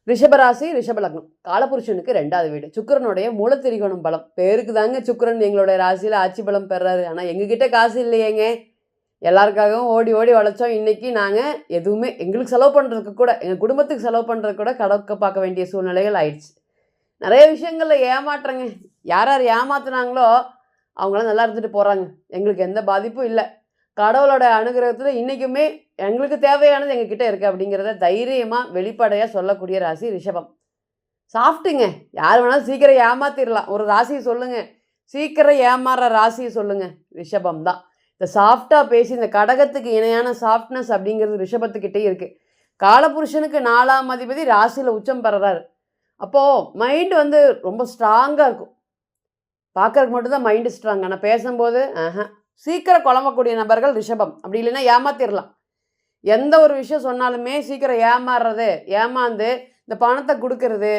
ரிஷபராசி ரிஷபலக்னம் காலபுருஷனுக்கு 2வது வீடு சுக்கிரனுடைய மூலத்திரிகோணம் பலம் பேருக்கு தாங்க சுக்கிரன் எங்களுடைய ராசியில் ஆட்சி பலம் பெறாரு. ஆனால் எங்ககிட்ட காசு இல்லையேங்க, எல்லாருக்காகவும் ஓடி ஓடி உழைச்சோம். இன்னைக்கு நாங்கள் எதுவுமே எங்களுக்கு செலவு பண்ணுறதுக்கு கூட எங்கள் குடும்பத்துக்கு செலவு பண்ணுறதுக்கு கூட கடக்க பார்க்க வேண்டிய சூழ்நிலைகள் ஆயிடுச்சு. நிறைய விஷயங்களில் ஏமாற்றங்க. யார் யார் ஏமாத்துனாங்களோ அவங்களாம் நல்லா இருந்துட்டு போகிறாங்க. எங்களுக்கு எந்த பாதிப்பும் இல்லை. கடவுளோட அனுகிரகத்தில் இன்றைக்குமே எங்களுக்கு தேவையானது எங்ககிட்ட இருக்குது அப்படிங்கிறத தைரியமாக வெளிப்படையாக சொல்லக்கூடிய ராசி ரிஷபம். சாஃப்ட்டுங்க. யார் வேணாலும் சீக்கிரம் ஏமாத்திடலாம். ஒரு ராசியை சொல்லுங்கள், சீக்கிரம் ஏமாறுற ராசியை சொல்லுங்கள், ரிஷபம் தான். இந்த சாஃப்டாக பேசி இந்த கடகத்துக்கு இணையான சாஃப்ட்னஸ் அப்படிங்கிறது ரிஷபத்துக்கிட்டே இருக்குது. காலபுருஷனுக்கு 4ஆம் அதிபதி ராசியில் உச்சம் பெறாரு. அப்போது மைண்டு வந்து ரொம்ப ஸ்ட்ராங்காக இருக்கும். பார்க்கறதுக்கு மட்டும்தான் மைண்டு ஸ்ட்ராங், ஆனால் பேசும்போது சீக்கிரம் குழம்பக்கூடிய நபர்கள் ரிஷபம். அப்படி இல்லைன்னா ஏமாத்திடலாம். எந்த ஒரு விஷயம் சொன்னாலுமே சீக்கிரம் ஏமாறுறது, ஏமாந்து இந்த பணத்தை கொடுக்கறது,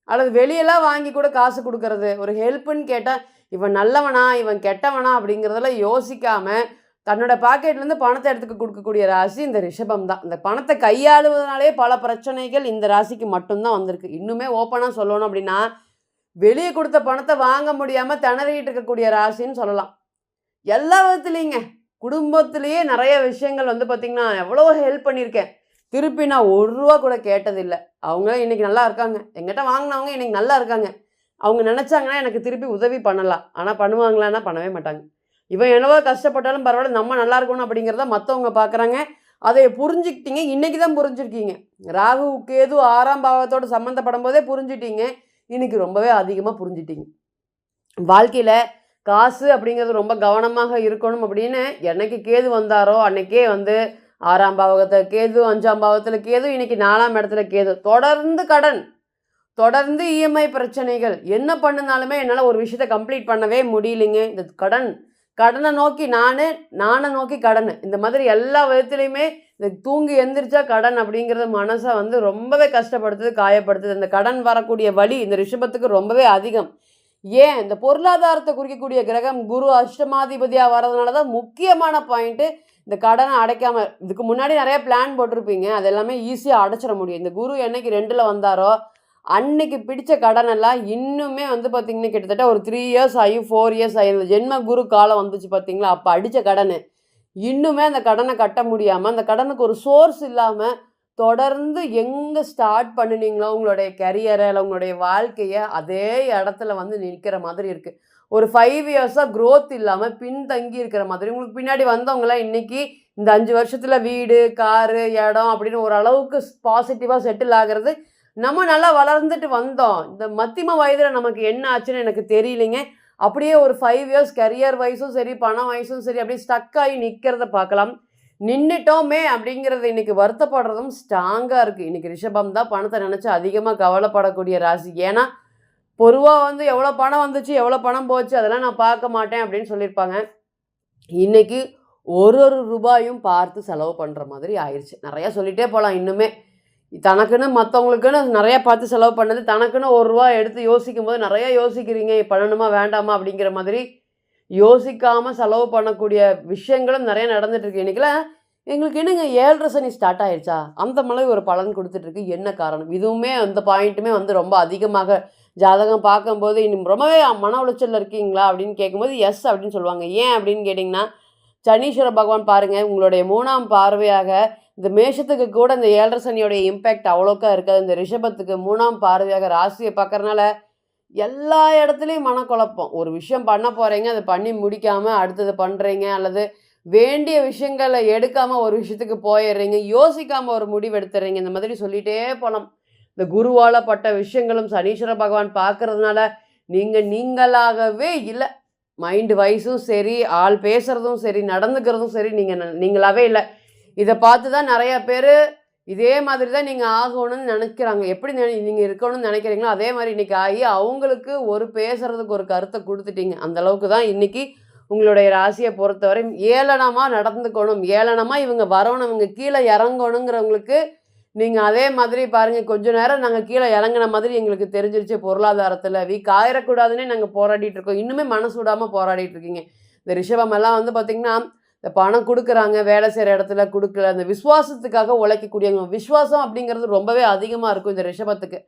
அல்லது வெளியெல்லாம் வாங்கி கூட காசு கொடுக்கறது. ஒரு ஹெல்ப்புன்னு கேட்டால் இவன் நல்லவனா இவன் கெட்டவனா அப்படிங்கிறதெல்லாம் யோசிக்காமல் தன்னோட பாக்கெட்லேருந்து பணத்தை எடுத்துக்க கொடுக்கக்கூடிய ராசி இந்த ரிஷபம் தான். இந்த பணத்தை கையாளுவதனாலே பல பிரச்சனைகள் இந்த ராசிக்கு மட்டும்தான் வந்திருக்கு. இன்னுமே ஓப்பனாக சொல்லணும் அப்படின்னா வெளியே கொடுத்த பணத்தை வாங்க முடியாமல் திணறிட்டு இருக்கக்கூடிய ராசின்னு சொல்லலாம். எல்லா விதத்துலேயுங்க குடும்பத்திலேயே நிறைய விஷயங்கள் வந்து பார்த்திங்கன்னா எவ்வளோ ஹெல்ப் பண்ணியிருக்கேன். திருப்பி நான் 1 ரூபா கூட கேட்டதில்லை. அவங்க இன்றைக்கி நல்லா இருக்காங்க. எங்கிட்ட வாங்கினவங்க இன்றைக்கி நல்லா இருக்காங்க. அவங்க நினச்சாங்கன்னா எனக்கு திருப்பி உதவி பண்ணலாம். ஆனால் பண்ணுவாங்களான்னா பண்ணவே மாட்டாங்க. இவன் என்னவோ கஷ்டப்பட்டாலும் பரவாயில்ல, நம்ம நல்லா இருக்கணும் அப்படிங்கிறத மற்றவங்க பார்க்குறாங்க. அதை புரிஞ்சுக்கிட்டீங்க. இன்றைக்கி தான் புரிஞ்சுருக்கீங்க. ராகு கேது 6ஆம் பாவத்தோடு சம்மந்தப்படும் போதே புரிஞ்சுட்டீங்க. இன்றைக்கி ரொம்பவே அதிகமாக புரிஞ்சுட்டீங்க. வாழ்க்கையில் காசு அப்படிங்கிறது ரொம்ப கவனமாக இருக்கணும் அப்படின்னு என்னைக்கு கேது வந்தாரோ அன்னைக்கே வந்து 6ஆம் பாவகத்தில் கேது, 5ஆம் பாவத்தில் கேது, இன்றைக்கி 4ஆம் இடத்துல கேது. தொடர்ந்து கடன், தொடர்ந்து இஎம்ஐ பிரச்சனைகள். என்ன பண்ணினாலுமே என்னால் ஒரு விஷயத்தை கம்ப்ளீட் பண்ணவே முடியலைங்க. இந்த கடனை நோக்கி நானை நோக்கி கடன், இந்த மாதிரி எல்லா விதத்துலையுமே இந்த தூங்கி எந்திரிச்சா கடன் அப்படிங்கிறது மனசை வந்து ரொம்பவே கஷ்டப்படுத்துது, காயப்படுத்துது. இந்த கடன் வரக்கூடிய வலி இந்த ரிஷபத்துக்கு ரொம்பவே அதிகம். ஏன் இந்த பொருளாதாரத்தை குறிக்கக்கூடிய கிரகம் குரு அஷ்டமாதிபதியாக வர்றதுனால தான் முக்கியமான பாயிண்ட்டு. இந்த கடனை அடைக்காமல் இதுக்கு முன்னாடி நிறைய பிளான் போட்டிருப்பீங்க, அது எல்லாமே ஈஸியாக அடைச்சிட முடியும். இந்த குரு என்னைக்கு 2ல் வந்தாரோ அன்னைக்கு பிடிச்ச கடனெல்லாம் இன்னுமே வந்து பார்த்திங்கன்னா கிட்டத்தட்ட ஒரு 3 இயர்ஸ் ஆகி 4 இயர்ஸ் ஆகி இந்த ஜென்ம குரு காலம் வந்துச்சு பார்த்திங்களா, அப்போ அடித்த கடன் இன்னுமே அந்த கடனை கட்ட முடியாமல், அந்த கடனுக்கு ஒரு சோர்ஸ் இல்லாமல் தொடர்ந்து எங்கே ஸ்டார்ட் பண்ணினீங்களோ உங்களுடைய கரியரை இல்லை உங்களுடைய வாழ்க்கையை அதே இடத்துல வந்து நிற்கிற மாதிரி இருக்குது. ஒரு 5 இயர்ஸாக க்ரோத் இல்லாமல் பின்தங்கி இருக்கிற மாதிரி. உங்களுக்கு பின்னாடி வந்தவங்களாம் இன்றைக்கி இந்த 5 வருஷத்தில் வீடு, காரு, இடம் அப்படின்னு ஓரளவுக்கு பாசிட்டிவாக செட்டில் ஆகிறது. நம்ம நல்லா வளர்ந்துட்டு வந்தோம். இந்த மத்தியம வயதில் நமக்கு என்ன ஆச்சுன்னு எனக்கு தெரியலைங்க. அப்படியே ஒரு 5 இயர்ஸ் கரியர் வயசும் சரி, பண வயசும் சரி, அப்படியே ஸ்டக் ஆகி நிற்கிறத பார்க்கலாம். நின்றுட்டோமே அப்படிங்கிறது இன்றைக்கி வருத்தப்படுறதும் ஸ்ட்ராங்காக இருக்குது. இன்றைக்கி ரிஷபம் தான் பணத்தை நினச்சி அதிகமாக கவலைப்படக்கூடிய ராசி. ஏன்னா பொதுவாக வந்து எவ்வளோ பணம் வந்துச்சு, எவ்வளோ பணம் போச்சு, அதெல்லாம் நான் பார்க்க மாட்டேன் அப்படின்னு சொல்லியிருப்பாங்க. இன்றைக்கி ஒரு ரூபாயும் பார்த்து செலவு பண்ணுற மாதிரி ஆயிடுச்சு. நிறையா சொல்லிகிட்டே போகலாம். இன்னுமே தனக்குன்னு மற்றவங்களுக்குன்னு நிறையா பார்த்து செலவு பண்ணது, தனக்குன்னு 1 ரூபா எடுத்து யோசிக்கும் போது நிறையா யோசிக்கிறீங்க, பண்ணணுமா வேண்டாமா அப்படிங்கிற மாதிரி யோசிக்காமல் செலவு பண்ணக்கூடிய விஷயங்களும் நிறைய நடந்துகிட்ருக்கு. இன்றைக்கெல்லாம் எங்களுக்கு என்னங்க 7.5 சனி ஸ்டார்ட் ஆகிடுச்சா, அந்த மாதிரி ஒரு பலன் கொடுத்துட்ருக்கு. என்ன காரணம்? இதுவுமே அந்த பாயிண்ட்டுமே வந்து ரொம்ப அதிகமாக ஜாதகம் பார்க்கும்போது இன்னும் ரொம்பவே மன உளைச்சலில் இருக்கீங்களா அப்படின்னு கேட்கும்போது எஸ் அப்படின்னு சொல்லுவாங்க. ஏன் அப்படின்னு கேட்டிங்கன்னா சனீஸ்வர பகவான் பாருங்கள், உங்களுடைய 3ஆம் பார்வையாக இந்த மேஷத்துக்கு கூட இந்த 7.5 சனியோடைய இம்பேக்ட் அவ்வளோக்கா இருக்காது. இந்த ரிஷபத்துக்கு 3ஆம் பார்வையாக ராசியை பார்க்கறனால எல்லா இடத்துலையும் மனக்குழப்பம். ஒரு விஷயம் பண்ண போகிறீங்க, அதை பண்ணி முடிக்காமல் அடுத்தது பண்ணுறீங்க, அல்லது வேண்டிய விஷயங்களை எடுக்காமல் ஒரு விஷயத்துக்கு போயிடுறீங்க, யோசிக்காமல் ஒரு முடிவு எடுத்துடுறீங்க. இந்த மாதிரி சொல்லிகிட்டே போகலாம். இந்த குருவால் பட்ட விஷயங்களும் சனீஸ்வர பகவான் பார்க்கறதுனால நீங்களாகவே இல்லை. மைண்டு வைஸும் சரி, ஆள் பேசுகிறதும் சரி, நடந்துக்கிறதும் சரி, நீங்களாகவே இல்லை. இதை பார்த்து தான் நிறையா பேர் இதே மாதிரி தான் நீங்கள் ஆகணும்னு நினைக்கிறாங்க. எப்படி நீங்கள் இருக்கணும்னு நினைக்கிறீங்களோ அதே மாதிரி இன்றைக்கி ஆகி அவங்களுக்கு ஒரு பேசுகிறதுக்கு ஒரு கருத்தை கொடுத்துட்டீங்க. அந்தளவுக்கு தான் இன்றைக்கி உங்களுடைய ராசியை பொறுத்தவரை ஏளனமாக நடந்துக்கணும், ஏளனமாக இவங்க வரணும், இவங்க கீழே இறங்கணுங்கிறவங்களுக்கு நீங்கள் அதே மாதிரி பாருங்கள். கொஞ்சம் நேரம் நாங்கள் கீழே இறங்கின மாதிரி எங்களுக்கு தெரிஞ்சிருச்சு. பொருளாதாரத்தில் வீக் ஆயிடக்கூடாதுன்னே நாங்கள் போராடிட்டு இருக்கோம். இன்னுமே மனசு விடாமல் போராடிட்டு இருக்கீங்க. இந்த ரிஷபமெல்லாம் வந்து பார்த்திங்கன்னா இந்த பணம் குடுக்குறாங்க, வேலை செய்ற இடத்துல குடுக்கல. அந்த விசுவாசத்துக்காக உழைக்கக்கூடியவங்க. விசுவாசம் அப்படிங்கிறது ரொம்பவே அதிகமா இருக்கும் இந்த ரிஷபத்துக்கு.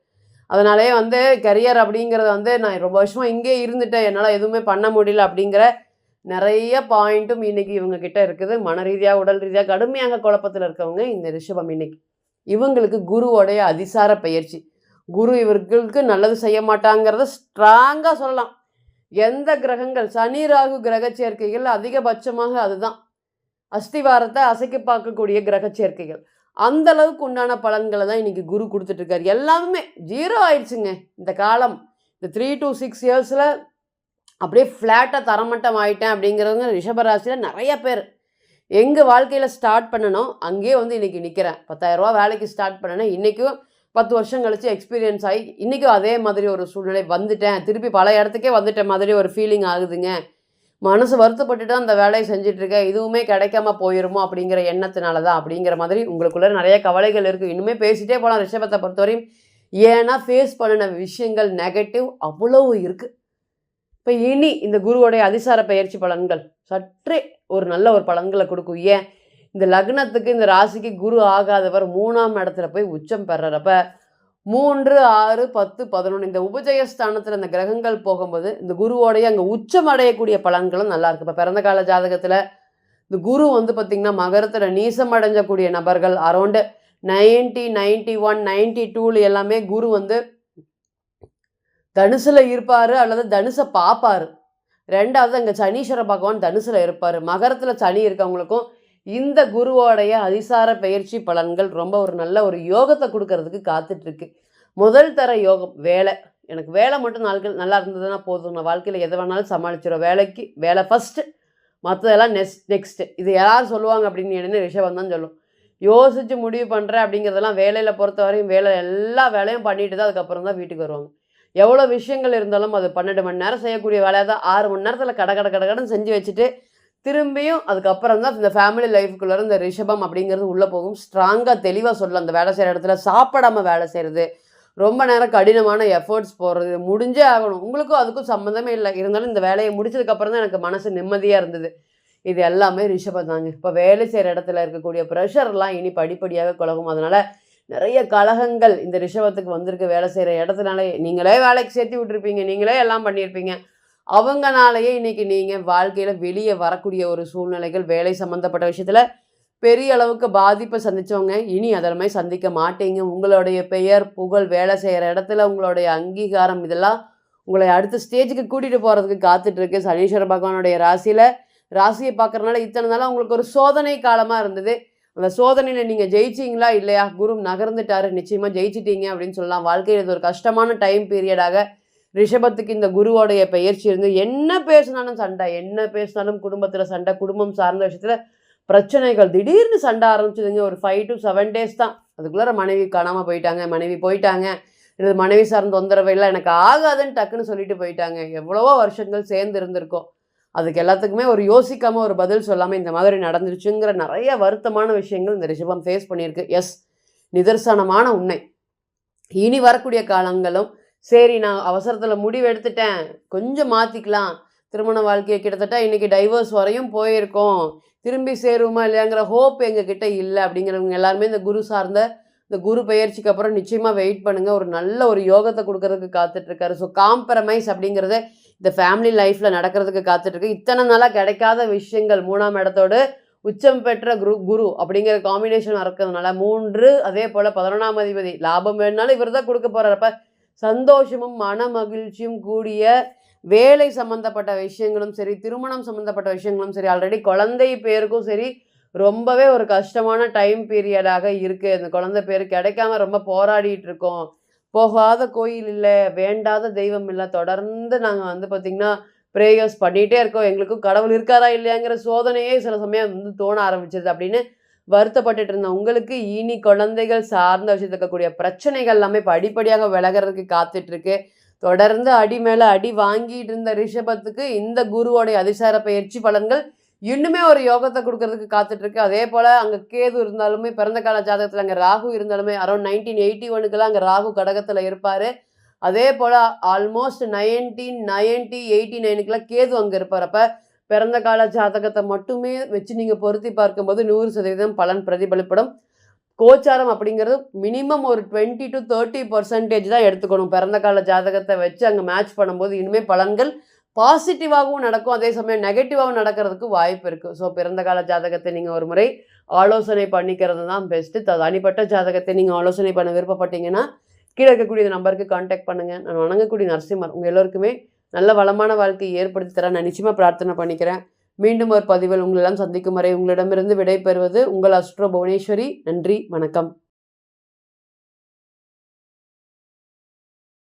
அதனாலேயே வந்து கரியர் அப்படிங்கிறத வந்து நான் ரொம்ப வருஷமா இங்கேயே இருந்துட்டேன். என்னால எதுவுமே பண்ண முடியல அப்படிங்கிற நெறைய பாயிண்ட்டும் இன்னைக்கு இவங்க கிட்ட இருக்குது. மன ரீதியா, உடல் ரீதியா கடுமையாக குழப்பத்துல இருக்கவங்க இந்த ரிஷபம் இன்னைக்கு. இவங்களுக்கு குருவோடைய அதிசார பெயர்ச்சி. குரு இவர்களுக்கு நல்லது செய்ய மாட்டாங்கிறத ஸ்ட்ராங்கா சொல்லலாம். எந்த கிரகங்கள் சனி, ராகு கிரக சேர்க்கைகள் அதிகபட்சமாக அதுதான். அஸ்திவாரத்தை அசைக்க பார்க்கக்கூடிய கிரக சேர்க்கைகள். அந்த அளவுக்கு உண்டான பலன்கள தான் இன்னைக்கு குரு குடுத்துட்டு இருக்காரு. எல்லாமே 0 ஆயிடுச்சுங்க. இந்த காலம். இந்த 3 to 6 இயர்ஸ்ல அப்படியே ஃப்ளாட்டா தரமட்டம் ஆயிட்டேன் அப்படிங்கிறவங்க ரிஷபராசியில நெறைய பேர். எங்க வாழ்க்கையில ஸ்டார்ட் பண்ணனோ, அங்கேயே வந்து இன்னைக்கு நிக்கிறேன். ரூ. 10,000 வேலைக்கு ஸ்டார்ட் பண்ணேன்னா, இன்னைக்கும் 10 வருஷம் கழிச்சு எக்ஸ்பீரியன்ஸ் ஆயி, இன்னைக்கும் அதே மாதிரி ஒரு சூழ்நிலை வந்துட்டேன். திருப்பி பழைய இடத்துக்கே வந்துட்ட மாதிரி ஒரு ஃபீலிங் ஆகுதுங்க. மனசு வருத்தப்பட்டுட்டு அந்த வேலையை செஞ்சுட்ருக்கேன். இதுவுமே கிடைக்காம போயிருமோ அப்படிங்கிற எண்ணத்தினால தான் அப்படிங்கிற மாதிரி உங்களுக்குள்ள நிறைய கவலைகள் இருக்குது. இன்னுமே பேசிட்டே போகலாம் ரிஷபத்தை பொறுத்தவரையும். ஏன்னா ஃபேஸ் பண்ணின விஷயங்கள் நெகட்டிவ் அவ்வளவு இருக்குது. இப்போ இனி இந்த குருவோடைய அதிசார பயிற்சி பலன்கள் சற்றே ஒரு நல்ல ஒரு பலன்களை கொடுக்கும். ஏன் இந்த லக்னத்துக்கு இந்த ராசிக்கு குரு ஆகாதவர் 3ஆம் இடத்துல போய் உச்சம் பெறறப்ப 3, 6, 10, 11 இந்த உபஜயஸ்தானத்தில் இந்த கிரகங்கள் போகும்போது இந்த குருவோடைய அங்கே உச்சம் அடையக்கூடிய பலன்களும் நல்லா இருக்கு. இப்போ பிறந்த கால ஜாதகத்தில் இந்த குரு வந்து பார்த்திங்கன்னா மகரத்தில் நீசம் அடைஞ்சக்கூடிய நபர்கள் அரௌண்டு 90, 91, 92 எல்லாமே குரு வந்து தனுசுல இருப்பார் அல்லது தனுசை பார்ப்பார். 2வது அங்கே சனீஸ்வர பகவான் தனுசுல இருப்பார். மகரத்தில் சனி இருக்கவங்களுக்கும் இந்த குருவோடைய அதிசார பயிற்சி பலன்கள் ரொம்ப ஒரு நல்ல ஒரு யோகத்தை கொடுக்கறதுக்கு காத்துட்ருக்கு. முதல் தர யோகம் வேலை. எனக்கு வேலை மட்டும் நாட்கள் நல்லா இருந்ததுன்னா போதும், நான் வாழ்க்கையில் எதை வேணாலும் சமாளிச்சிடும். வேலை ஃபஸ்ட்டு, மற்றதெல்லாம் நெக்ஸ்ட்டு. இது யார் சொல்லுவாங்க அப்படின்னு என்ன ரிஷபம் தான் சொல்லும். யோசித்து முடிவு பண்ணுறேன் அப்படிங்கிறதெல்லாம் வேலையில் பொறுத்த வரையும் எல்லா வேலையும் பண்ணிட்டு தான் அதுக்கப்புறம் தான் வீட்டுக்கு வருவாங்க. எவ்வளோ விஷயங்கள் இருந்தாலும் அது 12 மணி நேரம் செய்யக்கூடிய வேலையை தான் 6 மணி நேரத்தில் கடகடன்னு செஞ்சு வச்சுட்டு திரும்பியும் அதுக்கப்புறம் தான் இந்த ஃபேமிலி லைஃப்குள்ளே இந்த ரிஷபம் அப்படிங்கிறது உள்ளே போகும். ஸ்ட்ராங்காக தெளிவாக சொல்லலாம். அந்த வேலை செய்கிற இடத்துல சாப்பிடாம வேலை செய்கிறது, ரொம்ப நேரம் கடினமான எஃபர்ட்ஸ் போடுறது, முடிஞ்சே ஆகணும். உங்களுக்கும் அதுக்கும் சம்மந்தமே இல்லை. இருந்தாலும் இந்த வேலையை முடிச்சதுக்கப்புறம் தான் எனக்கு மனசு நிம்மதியாக இருந்தது. இது எல்லாமே ரிஷபம் தாங்க. இப்போ வேலை செய்கிற இடத்துல இருக்கக்கூடிய ப்ரெஷர்லாம் இனி படிப்படியாக குலகும். அதனால் நிறைய கலகங்கள் இந்த ரிஷபத்துக்கு வந்திருக்கு. வேலை செய்கிற இடத்துனால நீங்களே வேலைக்கு சேர்த்து விட்டுருப்பீங்க, நீங்களே எல்லாம் பண்ணியிருப்பீங்க. அவங்கனாலேயே இன்றைக்கி நீங்கள் வாழ்க்கையில் வெளியே வரக்கூடிய ஒரு சூழ்நிலைகள், வேலை சம்மந்தப்பட்ட விஷயத்தில் பெரிய அளவுக்கு பாதிப்பை சந்தித்தவங்க இனி அதில் மாதிரி சந்திக்க மாட்டீங்க. உங்களுடைய பெயர் புகழ், வேலை செய்கிற இடத்துல உங்களுடைய அங்கீகாரம் இதெல்லாம் உங்களை அடுத்த ஸ்டேஜுக்கு கூட்டிகிட்டு போகிறதுக்கு காத்துட்ருக்கு. சனீஸ்வர பகவானுடைய ராசியை பார்க்குறதுனால இத்தனை நாளாக உங்களுக்கு ஒரு சோதனை காலமாக இருந்தது. அந்த சோதனையில் நீங்கள் ஜெயிச்சிங்களா இல்லையா? குரு நகர்ந்துட்டாரு, நிச்சயமாக ஜெயிச்சிட்டீங்க அப்படின்னு சொல்லலாம். வாழ்க்கையில் இது ஒரு கஷ்டமான டைம் பீரியடாக ரிஷபத்துக்கு இந்த குருவோடைய பெயர்ச்சி இருந்து என்ன பேசினாலும் சண்டை, என்ன பேசினாலும் குடும்பத்தில் சண்டை, குடும்பம் சார்ந்த விஷயத்தில் பிரச்சனைகள், திடீர்னு சண்டை ஆரம்பிச்சதுங்க. ஒரு 5 to 7 டேஸ் தான். அதுக்குள்ளார மனைவி காணாமல் போயிட்டாங்க, இது மனைவி சார்ந்த தொந்தரவு இல்லை, எனக்கு ஆகாதுன்னு டக்குன்னு சொல்லிட்டு போயிட்டாங்க. எவ்வளவோ வருஷங்கள் சேர்ந்து இருந்திருக்கோம். அதுக்கு எல்லாத்துக்குமே ஒரு யோசிக்காமல் ஒரு பதில் சொல்லாமல் இந்த மாதிரி நடந்துருச்சுங்கிற நிறைய வருத்தமான விஷயங்கள் இந்த ரிஷபம் ஃபேஸ் பண்ணியிருக்கு. எஸ், நிதர்சனமான உண்மை. இனி வரக்கூடிய காலங்களும் சரி, நான் அவசரத்தில் முடிவு எடுத்துட்டேன், கொஞ்சம் மாற்றிக்கலாம், திருமண வாழ்க்கையை கிட்டத்தட்ட இன்றைக்கி டைவர்ஸ் வரையும் போயிருக்கோம், திரும்பி சேருமா இல்லையாங்கிற ஹோப் எங்ககிட்ட இல்லை அப்படிங்கிறவங்க எல்லாருமே இந்த குரு சார்ந்த இந்த குரு பெயர்ச்சிக்கு அப்புறம் நிச்சயமாக வெயிட் பண்ணுங்கள். ஒரு நல்ல ஒரு யோகத்தை கொடுக்கறதுக்கு காத்துட்ருக்காரு. ஸோ காம்ப்ரமைஸ் அப்படிங்கிறத இந்த ஃபேமிலி லைஃப்பில் நடக்கிறதுக்கு காத்துட்ருக்கு. இத்தனை நாளாக கிடைக்காத விஷயங்கள் 3ஆம் இடத்தோடு உச்சம் பெற்ற குரு அப்படிங்கிற காம்பினேஷன் இருக்கிறதுனால 3 அதே போல் 11ஆம் அதிபதி லாபம் வேணுனாலும் இவர் தான் கொடுக்க போகிறப்ப சந்தோஷமும் மன மகிழ்ச்சியும் கூடிய வேலை சம்மந்தப்பட்ட விஷயங்களும் சரி, திருமணம் சம்மந்தப்பட்ட விஷயங்களும் சரி, ஆல்ரெடி குழந்தை பேருக்கும் சரி ரொம்பவே ஒரு கஷ்டமான டைம் பீரியடாக இருக்குது. அந்த குழந்தை பேர் கிடைக்காம ரொம்ப போராடிட்டு இருக்கோம். போகாத கோயில் இல்லை, வேண்டாத தெய்வம் இல்லை, தொடர்ந்து நாங்கள் வந்து பார்த்திங்கன்னா ப்ரேயர்ஸ் பண்ணிகிட்டே இருக்கோம், எங்களுக்கும் கடவுள் இருக்காரா இல்லையாங்கிற சோதனையே சில சமயம் வந்து தோண ஆரம்பிச்சிருது அப்படின்னு வருத்தப்பட்டுட்டு இருந்தேன். உங்களுக்கு இனி குழந்தைகள் சார்ந்த விஷயத்தில் இருக்கக்கூடிய பிரச்சனைகள் எல்லாமே படிப்படியாக விலகிறதுக்கு காத்துட்ருக்கு. தொடர்ந்து அடி மேலே அடி வாங்கிட்டு இருந்த ரிஷபத்துக்கு இந்த குருவோடைய அதிசார பயிற்சி பலன்கள் இன்னுமே ஒரு யோகத்தை கொடுக்கறதுக்கு காத்துட்ருக்கு. அதே போல் அங்கே கேது இருந்தாலுமே, பிறந்த கால ஜாதகத்தில் அங்கே ராகு இருந்தாலுமே அரௌண்ட் 1981 அங்கே ராகு கடகத்தில் இருப்பார். அதே போல் ஆல்மோஸ்ட் 1990, 89 கேது அங்கே இருப்பார். அப்போ பிறந்த கால ஜாதகத்தை மட்டுமே வச்சு நீங்கள் பொருத்தி பார்க்கும்போது 100% பலன் பிரதிபலிப்படும். கோச்சாரம் அப்படிங்கிறது மினிமம் ஒரு 20 to 30% தான் எடுத்துக்கணும். பிறந்த கால ஜாதகத்தை வச்சு அங்கே மேட்ச் பண்ணும்போது இனிமேல் பலன்கள் பாசிட்டிவாகவும் நடக்கும், அதே சமயம் நெகட்டிவாகவும் நடக்கிறதுக்கு வாய்ப்பு இருக்குது. ஸோ பிறந்த கால ஜாதகத்தை நீங்கள் ஒரு முறை ஆலோசனை பண்ணிக்கிறது தான் பெஸ்ட்டு. தனிப்பட்ட ஜாதகத்தை நீங்கள் ஆலோசனை பண்ண விருப்பப்பட்டீங்கன்னா கீழே இருக்கக்கூடிய நம்பருக்கு கான்டாக்ட் பண்ணுங்கள். நான் வணங்கக்கூடிய நரசிம்மர் உங்கள் எல்லோருக்குமே நல்ல வளமான வாழ்க்கையை ஏற்படுத்தி தர நான் நிச்சயமாக பிரார்த்தனை பண்ணிக்கிறேன். மீண்டும் ஒரு பதிவில் உங்களெல்லாம் சந்திக்கும் வரை உங்களிடமிருந்து விடை பெறுவது உங்கள் அஸ்ட்ரோ புவனேஸ்வரி. நன்றி, வணக்கம்.